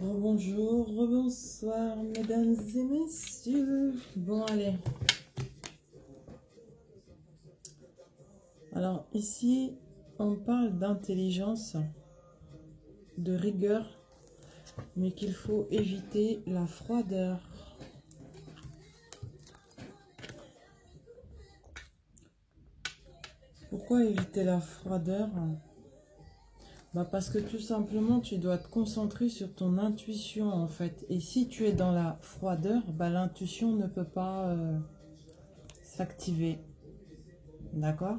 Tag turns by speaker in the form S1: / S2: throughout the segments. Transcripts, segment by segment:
S1: Bonjour, bonsoir, mesdames et messieurs. Bon, allez. Alors, ici, on parle d'intelligence, de rigueur, mais qu'il faut éviter la froideur. Pourquoi éviter la froideur? Parce que tout simplement, tu dois te concentrer sur ton intuition, en fait. Et si tu es dans la froideur, l'intuition ne peut pas s'activer. D'accord?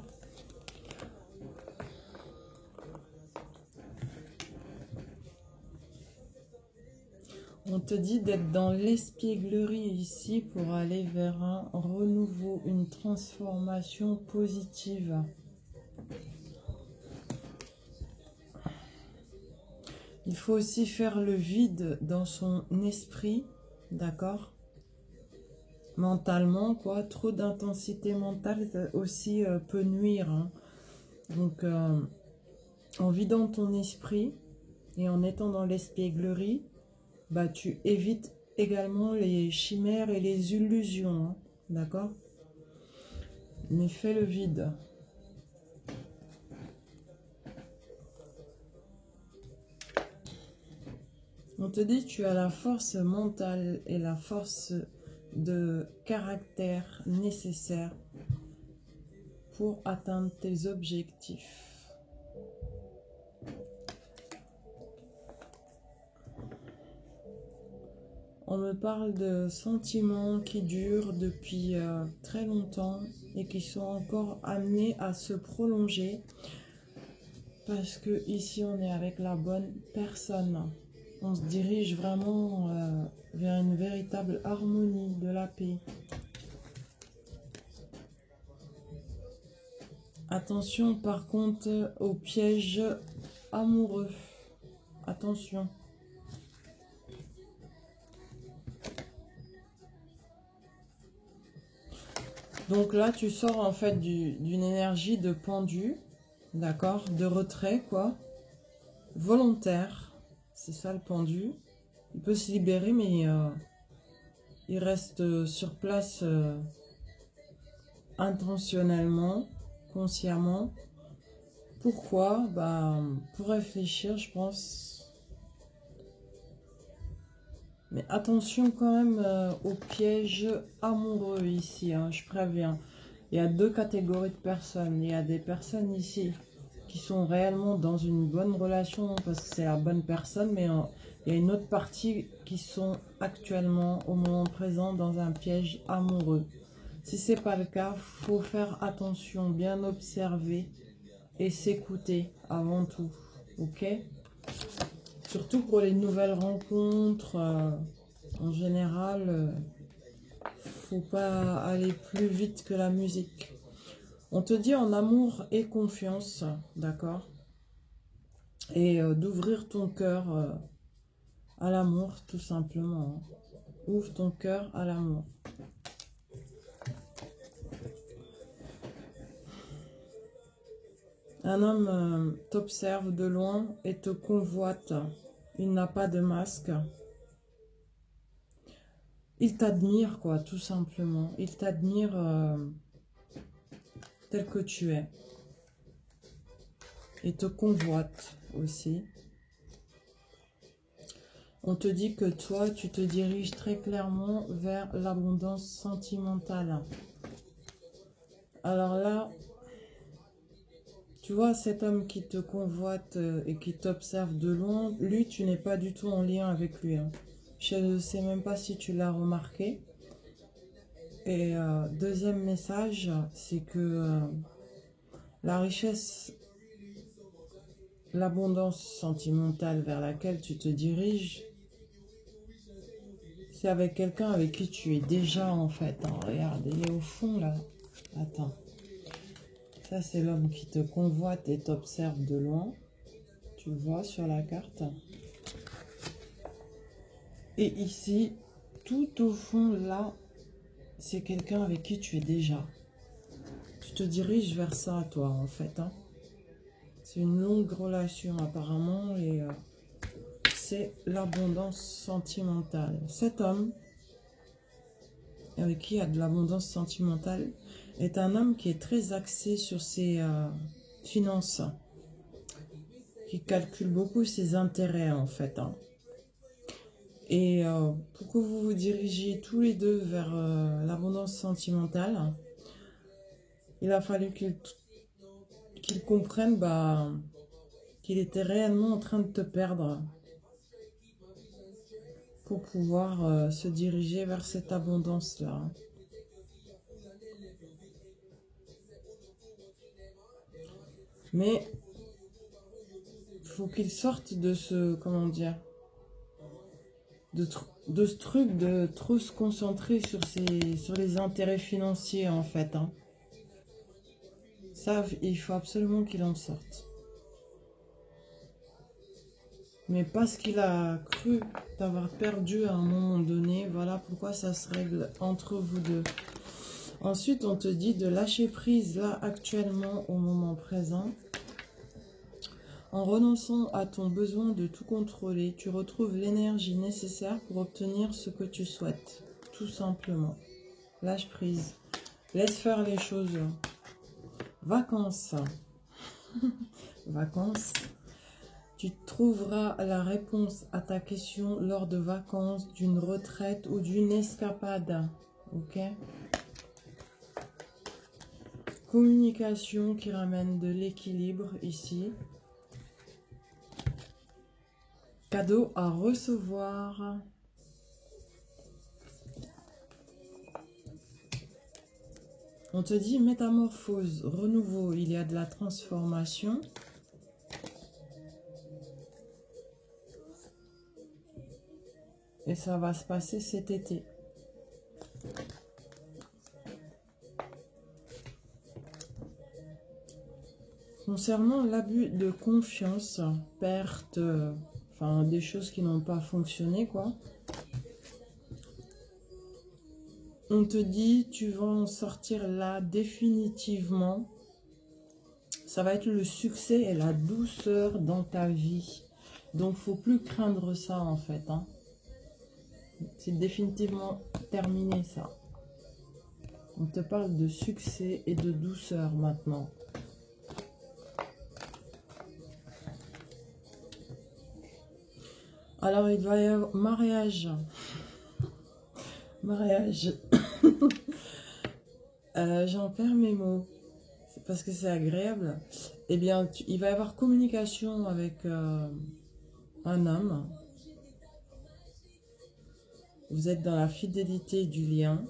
S1: On te dit d'être dans l'espièglerie ici pour aller vers un renouveau, une transformation positive. Il faut aussi faire le vide dans son esprit, d'accord? Mentalement, quoi. Trop d'intensité mentale aussi peut nuire. Hein. Donc, en vidant ton esprit et en étant dans l'espièglerie, tu évites également les chimères et les illusions, hein, d'accord? Mais fais le vide. On te dit tu as la force mentale et la force de caractère nécessaire pour atteindre tes objectifs. On me parle de sentiments qui durent depuis très longtemps et qui sont encore amenés à se prolonger parce que ici on est avec la bonne personne. On se dirige vraiment vers une véritable harmonie, de la paix. Attention par contre aux pièges amoureux. Attention. Donc là, tu sors en fait d'une énergie de pendu, d'accord, de retrait, quoi, volontaire. C'est ça le pendu. Il peut se libérer, mais il reste sur place intentionnellement, consciemment. Pourquoi? Pour réfléchir, je pense. Mais attention quand même aux pièges amoureux ici, hein, je préviens. Il y a deux catégories de personnes. Il y a des personnes ici qui sont réellement dans une bonne relation parce que c'est la bonne personne, mais il y a une autre partie qui sont actuellement, au moment présent, dans un piège amoureux. Si ce n'est pas le cas, il faut faire attention, bien observer et s'écouter avant tout. Ok ? Surtout pour les nouvelles rencontres, en général, faut pas aller plus vite que la musique. On te dit en amour et confiance, d'accord? Et d'ouvrir ton cœur à l'amour, tout simplement. Hein. Ouvre ton cœur à l'amour. Un homme t'observe de loin et te convoite. Il n'a pas de masque. Il t'admire, quoi, tout simplement. Il t'admire tel que tu es. Et te convoite aussi. On te dit que toi, tu te diriges très clairement vers l'abondance sentimentale. Alors là, tu vois, cet homme qui te convoite et qui t'observe de loin, lui, tu n'es pas du tout en lien avec lui. Hein. Je ne sais même pas si tu l'as remarqué. Et deuxième message, c'est que la richesse, l'abondance sentimentale vers laquelle tu te diriges, c'est avec quelqu'un avec qui tu es déjà en fait. Hein. Regarde, il est au fond là. Attends. Ça, c'est l'homme qui te convoite et t'observe de loin. Tu le vois sur la carte. Et ici, tout au fond là, c'est quelqu'un avec qui tu es déjà. Tu te diriges vers ça, toi, en fait. Hein. C'est une longue relation apparemment et c'est l'abondance sentimentale. Cet homme, avec qui il y a de l'abondance sentimentale, est un homme qui est très axé sur ses finances, qui calcule beaucoup ses intérêts en fait. Hein. Et pour que vous vous dirigiez tous les deux vers l'abondance sentimentale, il a fallu qu'il comprenne qu'il était réellement en train de te perdre pour pouvoir se diriger vers cette abondance-là. Mais il faut qu'il sorte de ce, comment dire, de ce truc de trop se concentrer sur les intérêts financiers en fait. Hein. Ça, il faut absolument qu'il en sorte. Mais parce qu'il a cru t'avoir perdu à un moment donné, voilà pourquoi ça se règle entre vous deux. Ensuite, on te dit de lâcher prise là actuellement au moment présent. En renonçant à ton besoin de tout contrôler, tu retrouves l'énergie nécessaire pour obtenir ce que tu souhaites. Tout simplement. Lâche prise. Laisse faire les choses. Vacances. Vacances. Tu trouveras la réponse à ta question lors de vacances, d'une retraite ou d'une escapade. Ok? Communication qui ramène de l'équilibre ici. Cadeau à recevoir. On te dit métamorphose, renouveau, il y a de la transformation. Et ça va se passer cet été. Concernant l'abus de confiance, perte, enfin des choses qui n'ont pas fonctionné, quoi. On te dit, tu vas en sortir là définitivement. Ça va être le succès et la douceur dans ta vie. Donc, faut plus craindre ça, en fait. Hein. C'est définitivement terminé, ça. On te parle de succès et de douceur maintenant. Alors, il va y avoir mariage. Mariage. J'en perds mes mots. C'est parce que c'est agréable. Eh bien, il va y avoir communication avec un homme. Vous êtes dans la fidélité du lien.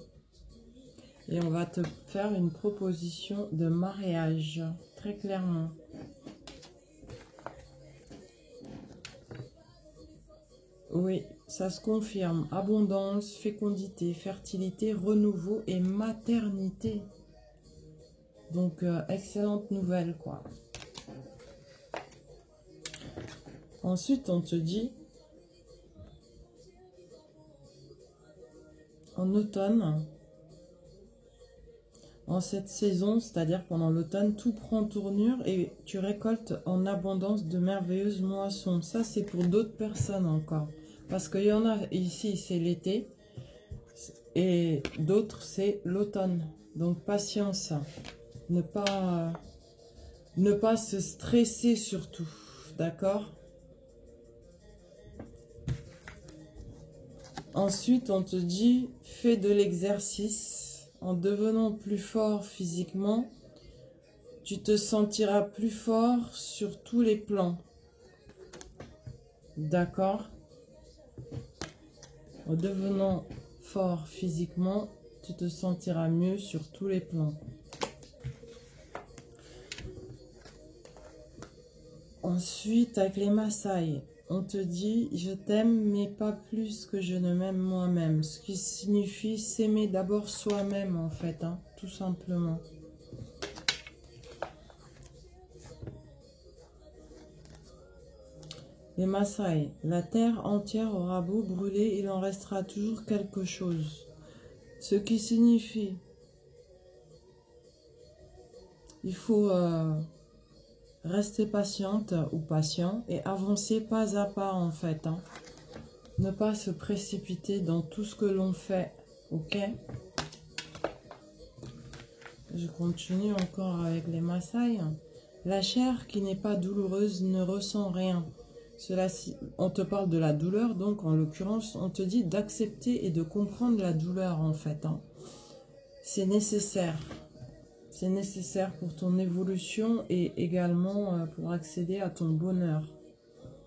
S1: Et on va te faire une proposition de mariage. Très clairement. Oui, ça se confirme. Abondance, fécondité, fertilité, renouveau et maternité. Donc, excellente nouvelle, quoi. Ensuite, on te dit, en automne, en cette saison, c'est-à-dire pendant l'automne, tout prend tournure et tu récoltes en abondance de merveilleuses moissons. Ça, c'est pour d'autres personnes encore. Parce qu'il y en a ici, c'est l'été, et d'autres, c'est l'automne. Donc, patience. Ne pas se stresser surtout. D'accord? Ensuite, on te dit, fais de l'exercice. En devenant plus fort physiquement, tu te sentiras plus fort sur tous les plans. D'accord? En devenant fort physiquement, tu te sentiras mieux sur tous les plans. Ensuite, avec les Maasai, on te dit « Je t'aime, mais pas plus que je ne m'aime moi-même ». Ce qui signifie s'aimer d'abord soi-même, en fait, hein, tout simplement. Les Maasai, la terre entière aura beau brûler, il en restera toujours quelque chose. Ce qui signifie, il faut Restez patiente ou patient et avancez pas à pas en fait. Hein. Ne pas se précipiter dans tout ce que l'on fait. Ok? Je continue encore avec les Maasai. La chair qui n'est pas douloureuse ne ressent rien. On te parle de la douleur, donc en l'occurrence, on te dit d'accepter et de comprendre la douleur en fait. Hein. C'est nécessaire. C'est nécessaire pour ton évolution et également pour accéder à ton bonheur.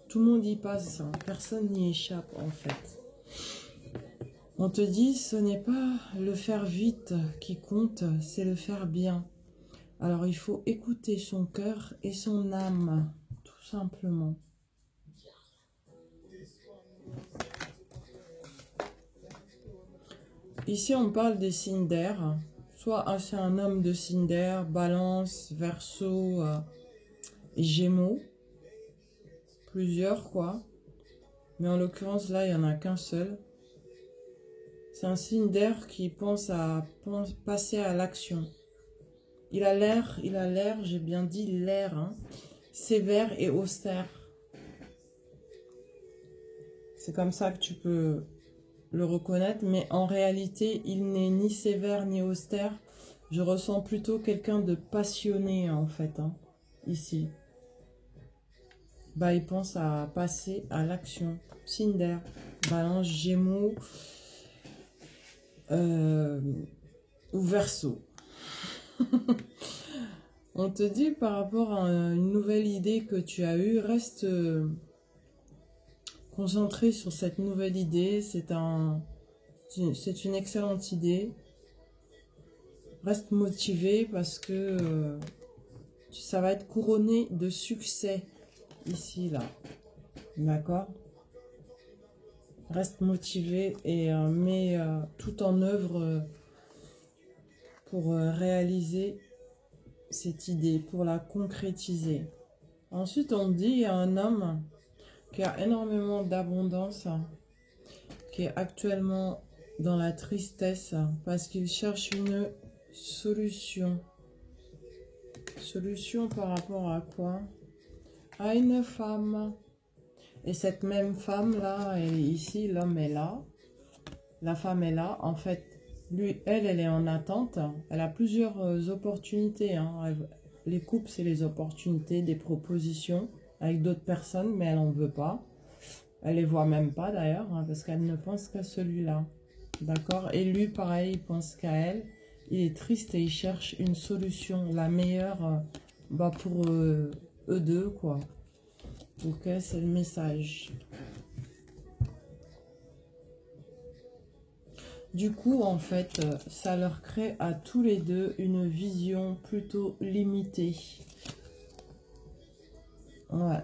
S1: Tout le monde y passe, hein. Personne n'y échappe en fait. On te dit ce n'est pas le faire vite qui compte, c'est le faire bien. Alors il faut écouter son cœur et son âme, tout simplement. Ici on parle des signes d'air. Soit c'est un homme de signe d'air, Balance, Verseau, Gémeaux. Plusieurs quoi. Mais en l'occurrence là il n'y en a qu'un seul. C'est un signe d'air qui pense à passer à l'action. Il a l'air, j'ai bien dit l'air, hein, sévère et austère. C'est comme ça que tu peux le reconnaître, mais en réalité, il n'est ni sévère ni austère. Je ressens plutôt quelqu'un de passionné, en fait, hein, ici. Bah, il pense à passer à l'action. Signe d'air, Balance, Gémeaux, ou Verseau. On te dit par rapport à une nouvelle idée que tu as eue, reste concentré sur cette nouvelle idée. C'est une excellente idée. Reste motivé parce que ça va être couronné de succès ici, là. D'accord? Reste motivé et mets tout en œuvre pour réaliser cette idée, pour la concrétiser. Ensuite, on dit il y a un homme qui a énormément d'abondance, qui est actuellement dans la tristesse parce qu'il cherche une solution. Solution par rapport à quoi? À une femme. Et cette même femme-là, ici, l'homme est là. La femme est là. En fait, elle est en attente. Elle a plusieurs opportunités. Hein. Les couples, c'est les opportunités, des propositions avec d'autres personnes, mais elle n'en veut pas. Elle les voit même pas d'ailleurs, hein, parce qu'elle ne pense qu'à celui-là. D'accord? Et lui, pareil, il pense qu'à elle. Il est triste et il cherche une solution, la meilleure pour eux deux, quoi. Ok, c'est le message. Du coup, en fait, ça leur crée à tous les deux une vision plutôt limitée. Ouais.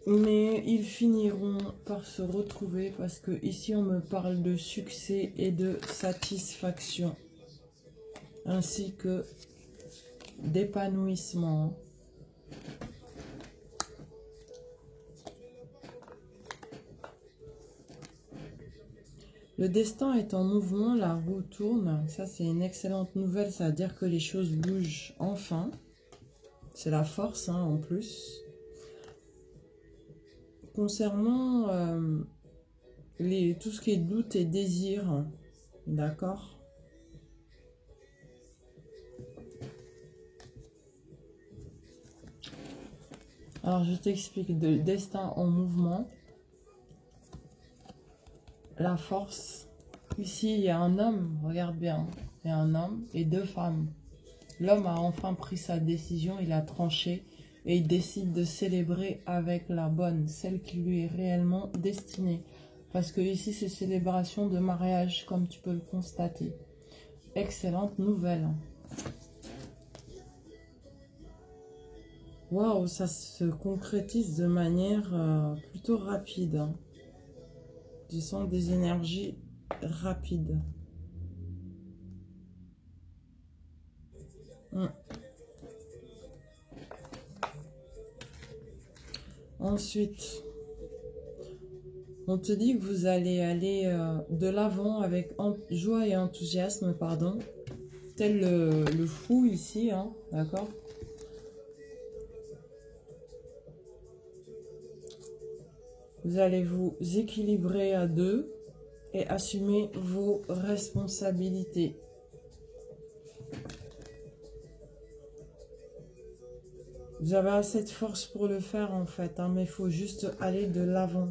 S1: Mais ils finiront par se retrouver parce que ici on me parle de succès et de satisfaction. Ainsi que d'épanouissement. Le destin est en mouvement, la roue tourne. Ça, c'est une excellente nouvelle. Ça veut dire que les choses bougent enfin. C'est la force, hein, en plus. Concernant tout ce qui est doute et désir, d'accord? Alors, je t'explique. Le destin en mouvement. La force. Ici, il y a un homme, regarde bien. Il y a un homme et deux femmes. L'homme a enfin pris sa décision, il a tranché et il décide de célébrer avec la bonne, celle qui lui est réellement destinée. Parce que ici, c'est célébration de mariage, comme tu peux le constater. Excellente nouvelle. Waouh, ça se concrétise de manière plutôt rapide. Hein. Je sens des énergies rapides. Ensuite, on te dit que vous allez aller de l'avant avec joie et enthousiasme, pardon. tel le fou ici, hein, d'accord? Vous allez vous équilibrer à deux et assumer vos responsabilités. Vous avez assez de force pour le faire en fait, hein, mais il faut juste aller de l'avant.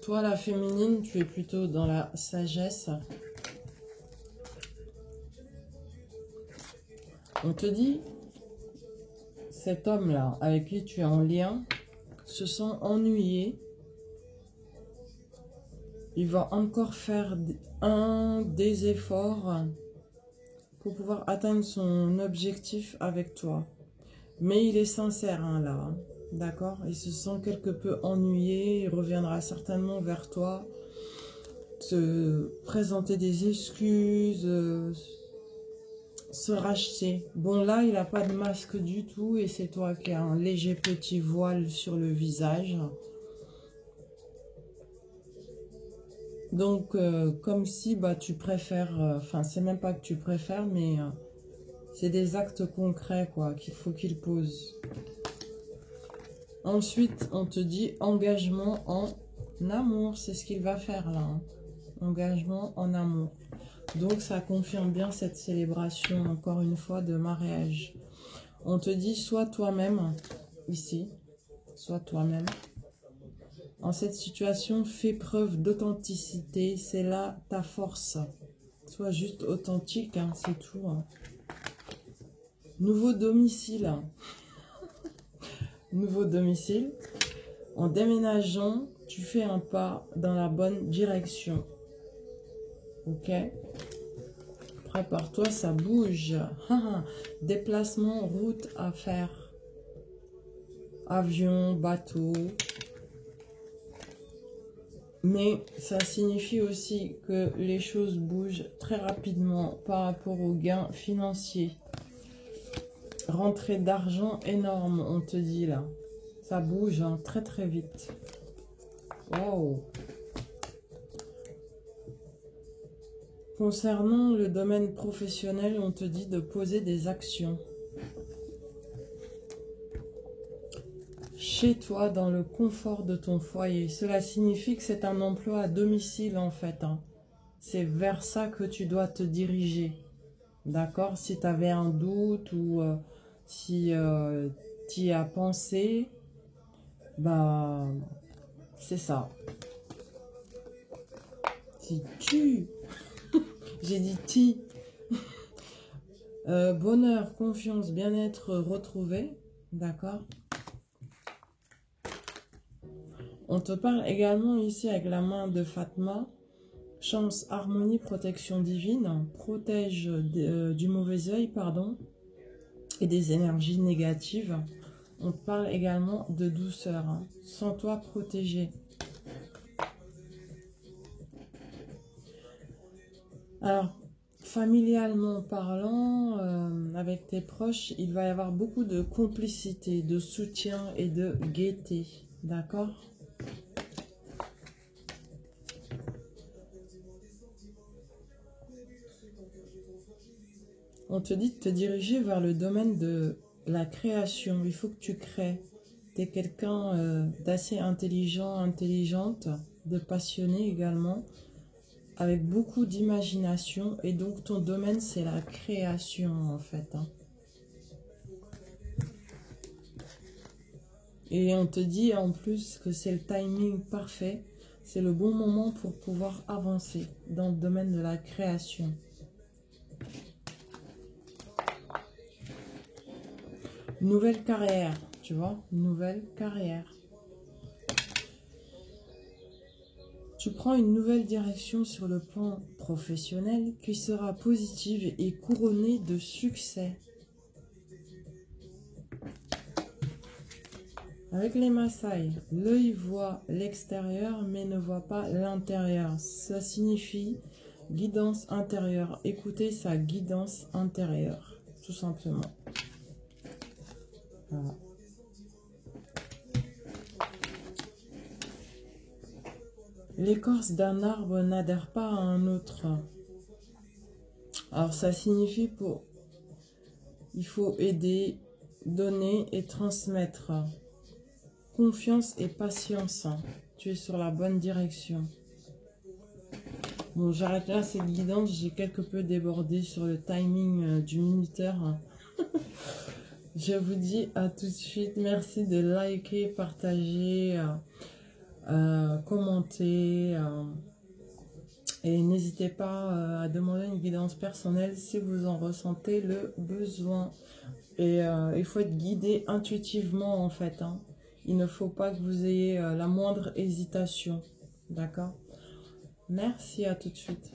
S1: Toi, la féminine, tu es plutôt dans la sagesse. On te dit, cet homme-là, avec qui tu es en lien, se sent ennuyé. Il va encore faire des efforts pour pouvoir atteindre son objectif avec toi. Mais il est sincère, hein, là. Hein, d'accord? Il se sent quelque peu ennuyé. Il reviendra certainement vers toi. Te présenter des excuses. Se racheter. Bon, là, il n'a pas de masque du tout. Et c'est toi qui as un léger petit voile sur le visage. Donc, comme si bah, tu préfères... Enfin, c'est même pas que tu préfères, mais... c'est des actes concrets, quoi, qu'il faut qu'il pose. Ensuite, on te dit engagement en amour. C'est ce qu'il va faire, là. Hein. Engagement en amour. Donc, ça confirme bien cette célébration, encore une fois, de mariage. On te dit, sois toi-même, ici. Sois toi-même. En cette situation, fais preuve d'authenticité. C'est là ta force. Sois juste authentique, hein, c'est tout. Hein. Nouveau domicile. Nouveau domicile. En déménageant, tu fais un pas dans la bonne direction. Ok? Prépare-toi, ça bouge. Déplacement, route à faire. Avion, bateau. Mais ça signifie aussi que les choses bougent très rapidement par rapport aux gains financiers. Rentrée d'argent énorme, on te dit là. Ça bouge hein, très très vite. Wow. Concernant le domaine professionnel, on te dit de poser des actions. Chez toi, dans le confort de ton foyer. Cela signifie que c'est un emploi à domicile en fait. Hein. C'est vers ça que tu dois te diriger. D'accord? Si tu avais un doute ou si tu y as pensé, bah c'est ça. Si tu, j'ai dit ti. Bonheur, confiance, bien-être retrouvé. D'accord? On te parle également ici avec la main de Fatma. Chance, harmonie, protection divine. Protège du mauvais œil, pardon. Et des énergies négatives. On te parle également de douceur. Hein. Sens-toi protégé. Alors, familialement parlant, avec tes proches, il va y avoir beaucoup de complicité, de soutien et de gaieté. D'accord ? On te dit de te diriger vers le domaine de la création. Il faut que tu crées. Tu es quelqu'un d'assez intelligent, intelligente, de passionné également, avec beaucoup d'imagination. Et donc, ton domaine, c'est la création, en fait. Hein. Et on te dit en plus que c'est le timing parfait. C'est le bon moment pour pouvoir avancer dans le domaine de la création. Nouvelle carrière, tu vois, nouvelle carrière. Tu prends une nouvelle direction sur le plan professionnel qui sera positive et couronnée de succès. Avec les Maasai, l'œil voit l'extérieur mais ne voit pas l'intérieur. Ça signifie guidance intérieure. Écoutez sa guidance intérieure, tout simplement. Voilà. L'écorce d'un arbre n'adhère pas à un autre. Alors ça signifie il faut aider, donner et transmettre. Confiance et patience. Tu es sur la bonne direction. Bon, j'arrête là cette guidance. J'ai quelque peu débordé sur le timing du minuteur. Je vous dis à tout de suite. Merci de liker, partager, commenter. Et n'hésitez pas à demander une guidance personnelle si vous en ressentez le besoin. Et il faut être guidé intuitivement en fait. Hein. Il ne faut pas que vous ayez la moindre hésitation. D'accord? Merci, à tout de suite.